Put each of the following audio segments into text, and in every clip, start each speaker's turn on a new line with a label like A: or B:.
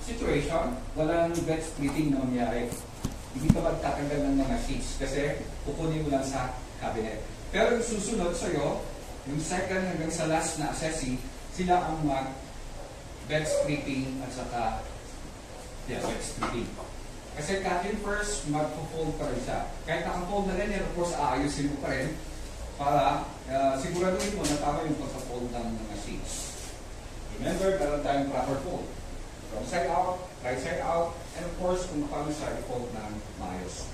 A: situation, walang bed splitting na mangyari. Hindi ka magtatanggal ng mga sheets kasi kukunin mo lang sa cabinet. Pero yung susunod sa'yo, yung second hanggang sa last na assessee, sila ang mag-bed splitting at saka bed splitting. Kasi cut in first, mag-fold pa rin siya. Kahit naka-fold na rin, of course, aayusin mo pa rin para siguraduhin mo na tama yung pagka-fold ng mga sheets. Remember, meron tayong proper fold. From side out, right side out, and of course, kung paano siya i-fold ng maayos.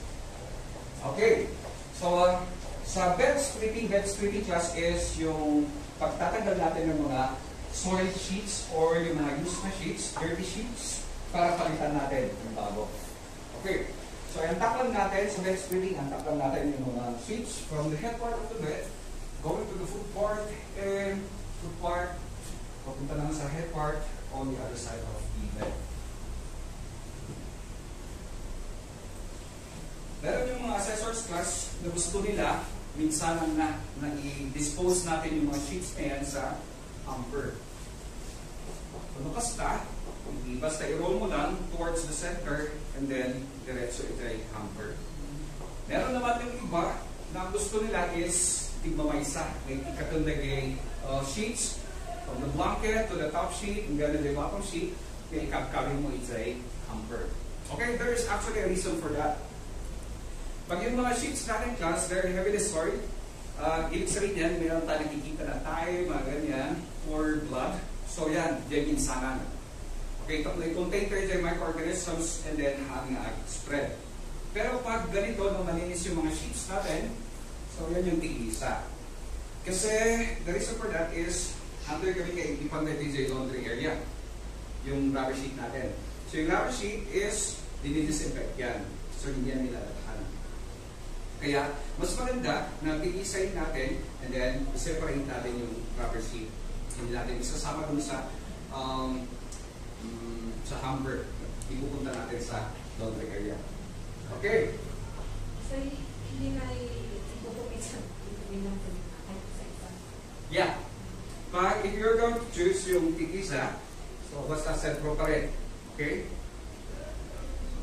A: Okay. So, sa bed splitting class is yung pagtatanggal natin ng mga soiled sheets or yung mga used na sheets, dirty sheets, para palitan natin ng bago. Okay. So, antak lang natin sa bed splitting, antak lang natin yung mga sheets from the head part of the bed, going to the foot part, and foot part, papunta naman sa head part on the other side of the bed. Meron yung mga assessors class na gusto nila, minsan na i-dispose natin yung mga sheets na yan sa hamper. Kung basta, hindi basta i-roll mo lang towards the center and then diretso ito ay hamper. Meron naman yung iba na gusto nila is tigmamaysa. May ikatundagay sheets from the blanket to the top sheet and then the bottom sheet, may ikabkabin mo ito ay hamper. Okay, there is actually a reason for that. Pag yung mga sheets natin class, they're heavily soiled. Ibig sabihin yan, mayroon tayo nakikita na tayo, mga ganyan, or blood. So yan, diyan minsanan. Okay, they contain their microorganisms and then having a spread. Pero pag ganito, nung malinis yung mga sheets natin, so yan yung tigisa. Kasi the reason for that is, under kami kay Ipantay DJ laundry area, yung rubber sheet natin. So yung rubber sheet is, dinidisinfect yan. So hindi yan nilalatahan. Kaya, mas maganda na tigisayin natin and then separate natin yung rubber sheet. Hindi natin isasama dun sa hamper. Ipupunta natin sa laundry area. Okay.
B: So, hindi na ipupukit sa isa?
A: Yeah. But if you're going to choose yung tigisa, so basta sentro pa rin. Okay?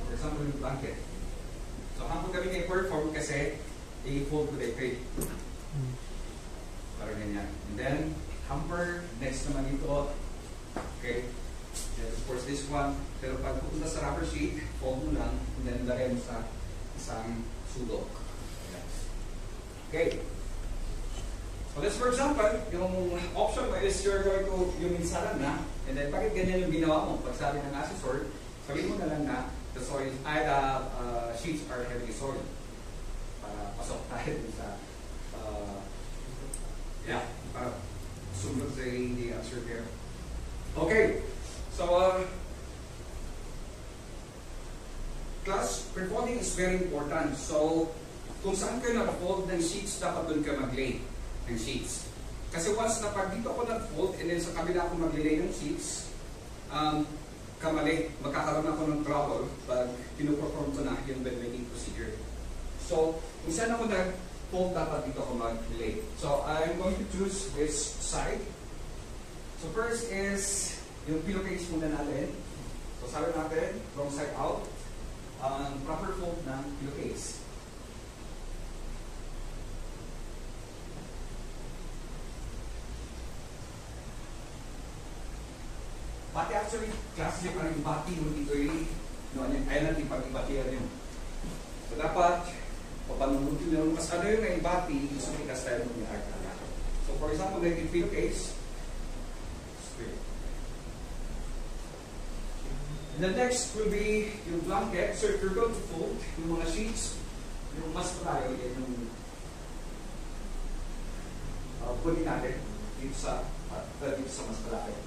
A: For example, yung blanket. So, hamper kami kay perform kasi i-fold ko dito. Parang ganyan. And then, hamper, next naman ito. Okay? And of course, this one. Pero pag pupunta sa rubber sheet, fold mo lang, and then lagay mo sa isang sulok. Okay. So, let's for example, yung option mo is you're going to, yung minsalan na, and then bakit ganyan yung ginawa mo? Pag sabi ng assessor, sabihin mo na lang na, the soil, sheets are heavily soiled. Para pasok tayo sa, para sumunod sa the answer there. Okay. So, class, pre-folding is very important. So, kung saan kayo nag-fold ng sheets, dapat doon ka mag-lay ng sheets. Kasi once na pag dito ako nag-fold, and then sa kabila ako mag-lay ng sheets, kamali, magkakaroon ako ng trouble pag pinuperform ko na yung bed-making procedure. So, kung saan ako nag-fold, dapat dito ako mag-lay. So, I'm going to choose this side. So, first is yung pillowcase muna natin. So, sabi natin, wrong side out, proper fold ng pillowcase. Pati actually, klase pa rin bati mo dito ay natin pag-ibatihan yun. So, dapat, papanunutin nyo, mas ano yung naibati, gusto kita style mo yung art. So, for example, like in pillowcase, straight. And the next will be yung blanket. So if you're going to fold yung mga sheets, yung mas malayo, yan yung kunin natin dito sa mas malayo.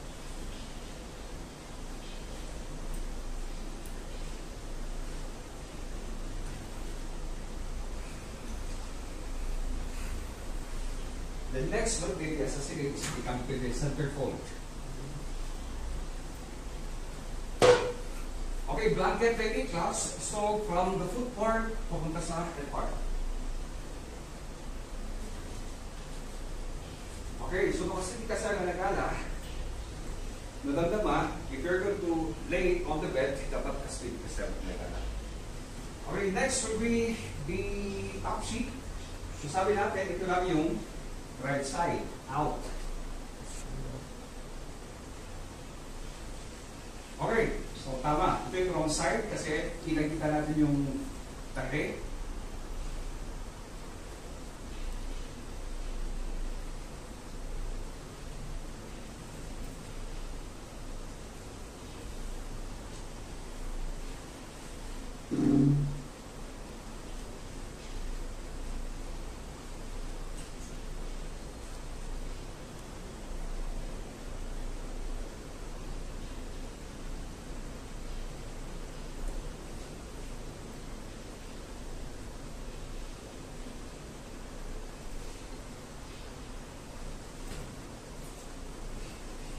A: The next one will be associated is become with the center fold. Okay, blanket ready class. So from the foot part, papunta sa head part. Okay, so kasi hindi ka sa nagala, nadamdama, if you're going to lay on the bed, dapat ka-straight ka-step na. Okay, next will be the top sheet. So sabi natin, ito lang yung right side, out. Okay, so tama. Ito yung wrong side kasi kinakita natin yung tahe.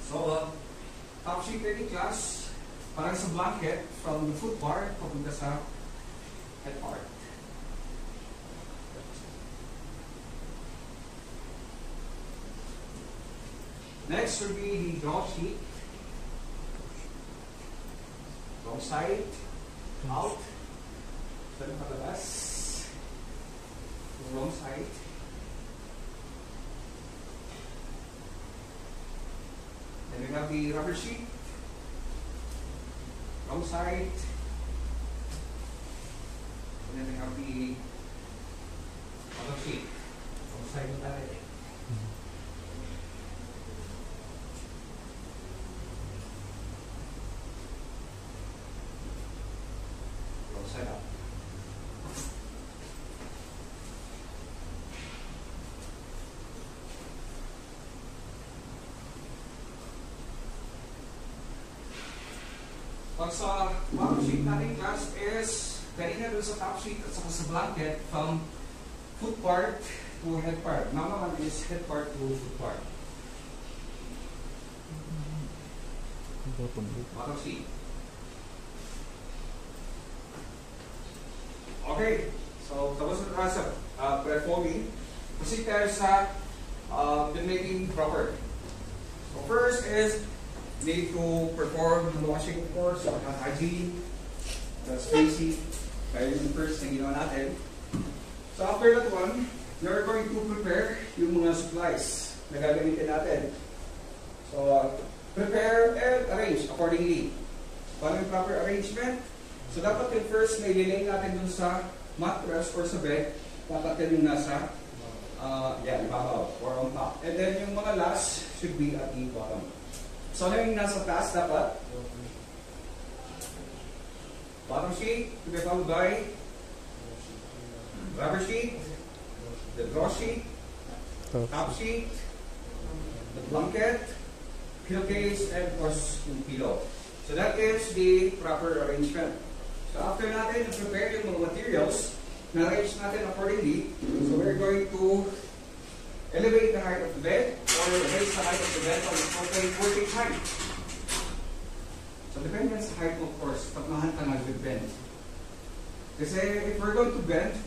A: So, top sheet training class, parang sa blanket from the foot bar papunta sa head part. Next will be the draw sheet. Wrong side, out. Saan palabas? Wrong side. Then we have the rubber sheet. Wrong side. And then we have the other sheet. Wrong side na tayo. Wrong side up. Pag sa bottom sheet natin class is kanina dun sa top sheet at saka sa blanket from foot part to head part. Now naman is head part to foot part. Bottom sheet. Okay. So tapos na tayo sa performing. Proceed tayo sa making proper. So first is need to perform the washing, of course, so hygiene, that's basic. Kaya yung first na ginawa natin. So after that one, you're going to prepare yung mga supplies na gagamitin natin. So prepare and arrange accordingly. Paano yung proper arrangement? So dapat yung first na ililay natin dun sa mattress or sa bed, dapat yan yung nasa ibabaw or on top. And then yung mga last should be at the bottom. So ano yung nasa taas dapat? Bottom sheet to be followed by rubber sheet, the draw sheet, top sheet, the blanket, pillowcase, and of course yung pillow. So that is the proper arrangement. So after natin prepare yung mga materials, na-arrange natin accordingly. So we're going to elevate the height of the bed or raise the height of the bed on the appropriate working height. So depende sa height, of course, pag mahan ka nag-bend. Kasi if we're going to bend,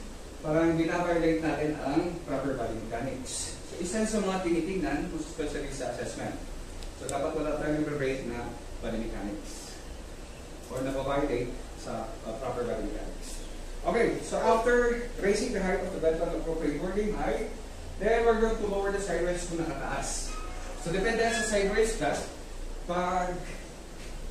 A: parang binaviolate natin ang proper body mechanics. So isa sa mga tinitingnan, especially sa assessment. So dapat wala tayong rate na body mechanics or nabaviolate sa proper body mechanics. Okay, so after raising the height of the bed on the appropriate working height, then we're going to lower the side raise kung nakataas. So depende sa side raise ka, pag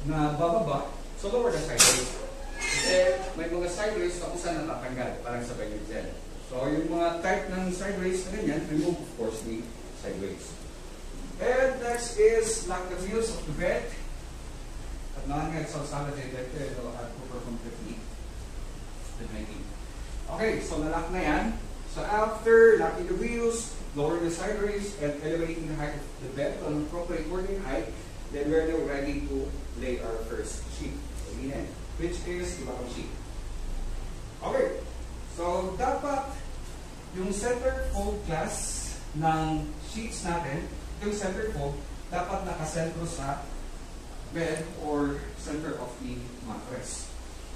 A: nabababa, so lower the side raise. Kasi may mga side raise na kung saan natatanggal, parang sa pag dyan. So yung mga type ng side raise na ganyan, remove of course the side raise. And next is lock the wheels of the bed. At nakangag sa solid bed, ito at proper completely. Okay, so nalock na yan. So after locking the wheels, lowering the side raise, and elevating the height of the bed to an appropriate working height, then we're now ready to lay our first sheet, which is the bottom sheet. Okay, so dapat yung center fold class ng sheets natin, yung center fold, dapat nakasentro sa bed or center of the mattress.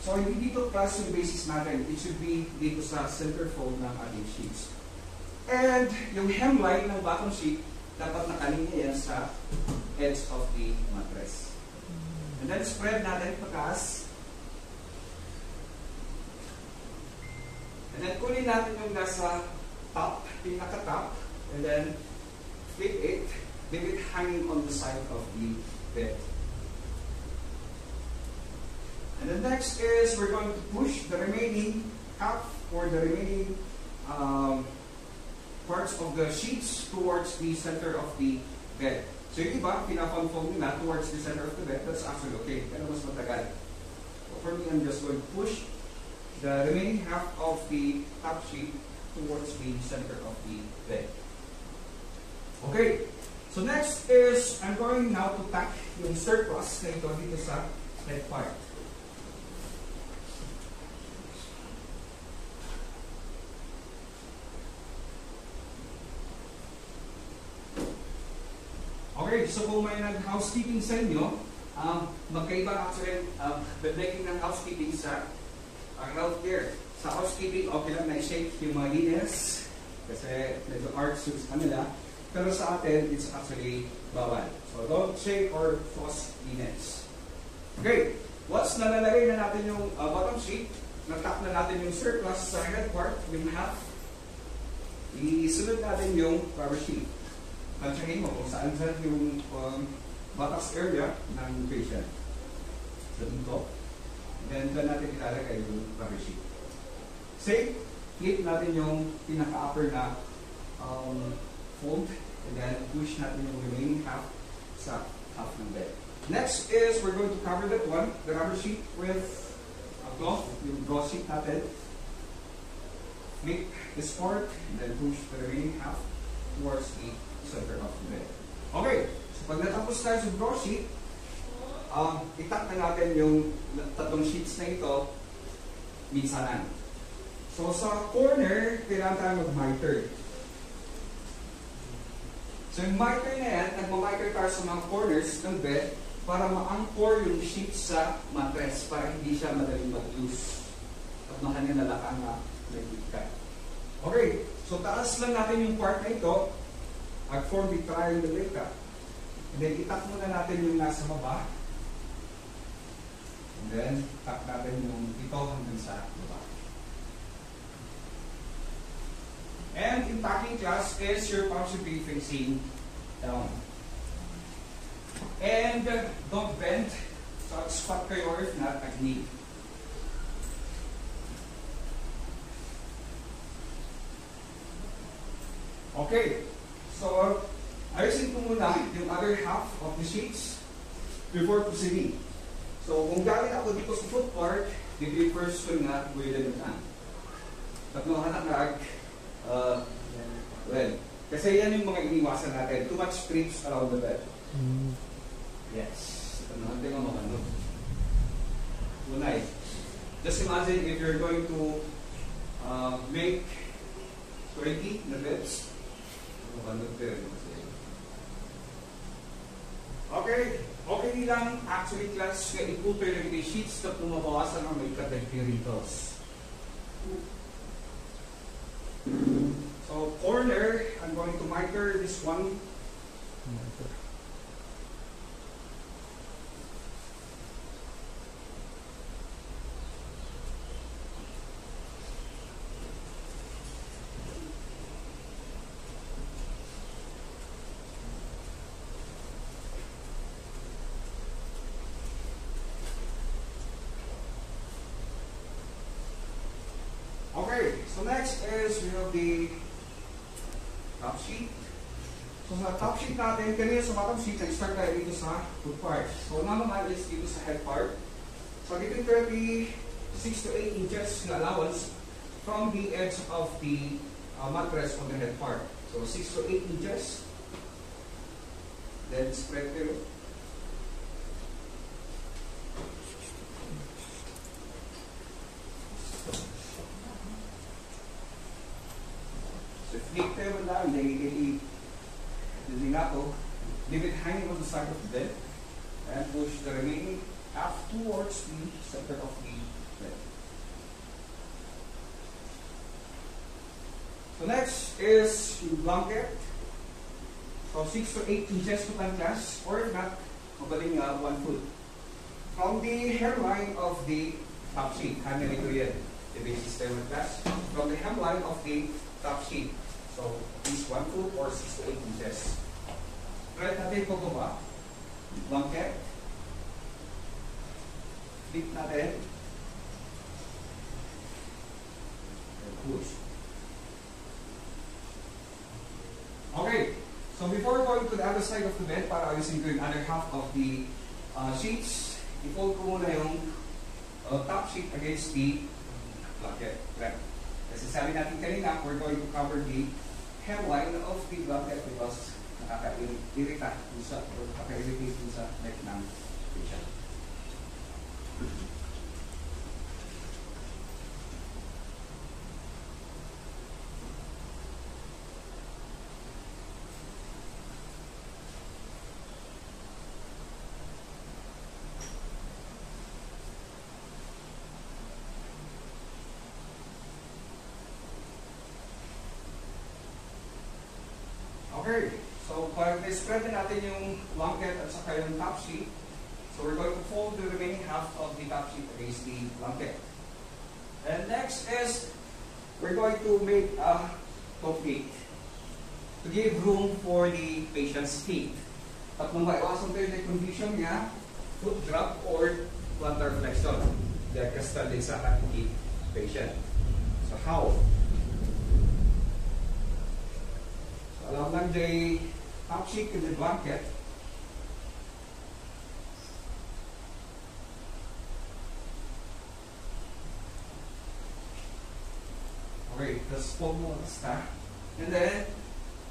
A: So hindi dito class yung basis natin, it should be dito sa center fold ng ating sheets. And yung hemline ng bottom sheet, dapat nakalinya yan sa edge of the mattress. And then spread natin pataas. And then kunin natin yung nasa top, pinaka-top, and then flip it, leave it hanging on the side of the bed. And the next is we're going to push the remaining half or the remaining parts of the sheets towards the center of the bed. So yung iba, pinapang-fold nila towards the center of the bed. That's actually okay. Pero mas matagal. So for me, I'm just going to push the remaining half of the top sheet towards the center of the bed. Okay. So next is, I'm going now to tack yung surplus na ito dito sa head part. Okay, so kung may nag-housekeeping sa inyo, magkaiba actually making ng housekeeping sa healthcare. Sa housekeeping, okay lang na-shake yung mga linis kasi medyo art suits kanila. Pero sa atin, it's actually bawal. So don't shake or toss linis. Okay, once nalalagay na natin yung bottom sheet, natack na natin yung surplus sa head part, yung half, isunod natin yung rubber sheet. Tansyahin mo kung saan yung buttocks area ng patient. So dito. And then natin ilalagay yung rubber sheet. Same, flip natin yung pinaka-upper na fold and then push natin yung remaining half sa half ng bed. Next is we're going to cover that one, the rubber sheet, with a cloth, yung gauze sheet natin. Flip this part and then push the remaining half towards the center of the bed. Okay, so pag natapos tayo sa gauze sheet, itak na natin yung tatlong sheets na ito minsanan. So sa corner, kailangan tayo mag-miter. So yung miter na yan, nagma-miter tayo sa mga corners ng bed para ma-anchor yung sheets sa mattress para hindi siya madaling mag-loose at makanyalalakang na nag-ikat. Okay, so taas lang natin yung part na ito at form the triangle like that. And then itak muna natin yung nasa baba. And then itak natin yung ito hanggang sa baba. And in tacking class is your palm should be facing down. And don't bend. So squat kayo or if not, nag-knee. Okay. So, ayusin ko muna yung other half of the sheets before proceeding. So, kung galing ako dito sa foot part, the first one na pwede na. Tatlo hanap well, kasi yan yung mga iniwasan natin. Too much trips around the bed. Yes. Natin mo ano. Unay. Just imagine if you're going to make 20 na beds. Okay. Okay lang actually class nga i-putay lang yung sheets na pumabawasan ng may katagpiritos. So corner, I'm going to miter this one. Okay, so next is we have the top sheet. So sa top sheet natin, kanina sa bottom sheet, nag-start tayo dito sa foot part. So naman is dito sa head part. So getting 36 to 8 inches na allowance from the edge of the mattress on the head part. So 6 to 8 inches. Then spread through. So flip tayo lang, leave it hanging on the side of the bed and push the remaining half towards the center of the bed. So next is your blanket. So 6 to 8 inches to class, or not, mabaling 1 foot. From the hemline of the top sheet, hanggang ito yan, the basis tayo class. From the hemline of the top sheet, so is 1 foot or 6 to 8 inches. Try natin po ba? Blanket. Flip natin. And push. Okay. So before going to the other side of the bed, para ayusin ko yung other half of the sheets, i-fold ko muna yung top sheet against the blanket. Right. Kasi sabi natin kanina, we're going to cover the hemline of the blanket because nakaka-irita sa neck ng patient. Okay, so pag spread na natin yung blanket at saka yung top sheet, so we're going to fold the remaining half of the top sheet against the blanket. And next is, we're going to make a toe gate to give room for the patient's feet. At nung maiwasan tayo yung condition niya, foot drop or plantar flexion. Dahil kastal din sa ating patient. So how? Alam lang the top sheet in the blanket. Okay, just fold mo basta. And then,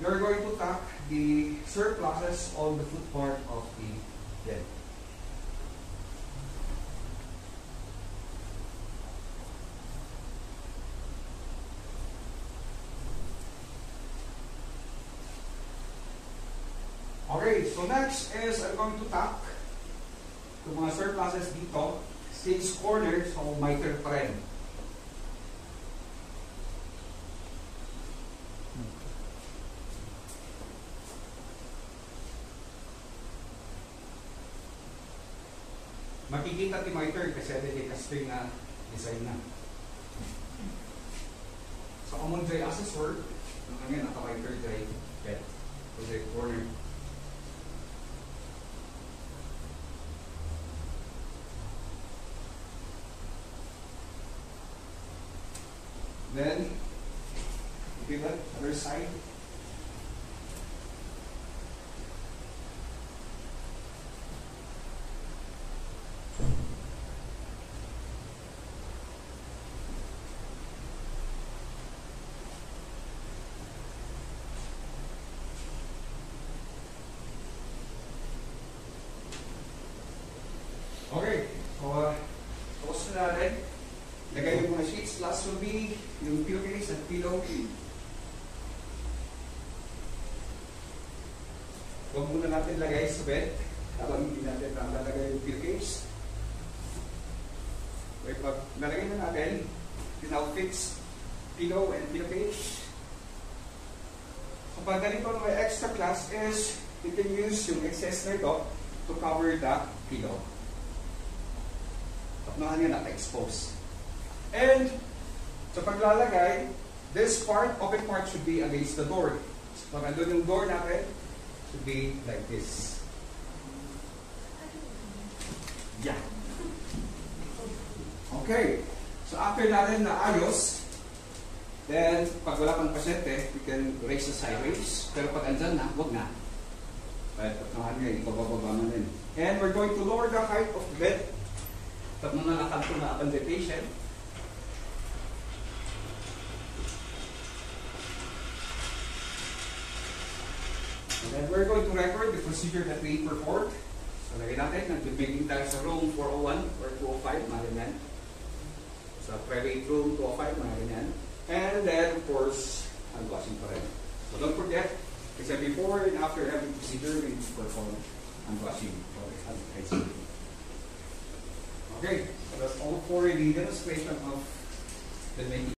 A: you're going to tuck the surpluses on the foot part of the bed. Okay, so next is I'm going to tuck yung mga surpluses dito, 6 corners, so miter pa rin. Makikita ni miter kasi dedicaster na design na. So common dry accessor, yung kanya naka-miter dry bed to the corner. Then, pivot, other side. Okay, so tapos na natin. Lagay yung mga sheets. Last will be yung pillowcase at pillow. Huwag muna natin lagay sa bed. Habang hindi natin lalagay yung pillowcase. Okay, pag nalagay na natin, now fix pillow and pillowcase. So pag ganito may extra class is, you can use yung excess na ito to cover the pillow. Tapos nga naka-expose. And sa paglalagay, this part, open part should be against the door. So pag andun yung door natin, should be like this. Yeah. Okay. So after natin na ayos, then pag wala pang pasyente, we can raise the sideways. Pero pag andyan na, wag na. But pag nga, ibababa na din. And we're going to lower the height of the bed. Pag mga nakanto na upon the patient, and then we're going to record the procedure that we performed. So lagay natin, nag-beginning tayo sa room 401 or 205, maaaring yan. Sa private room 205, maaaring yan. And then, of course, hand washing pa rin. So don't forget, kasi before and after every procedure, we perform hand washing or hand hygiene. Okay, so that's all for the demonstration of the making.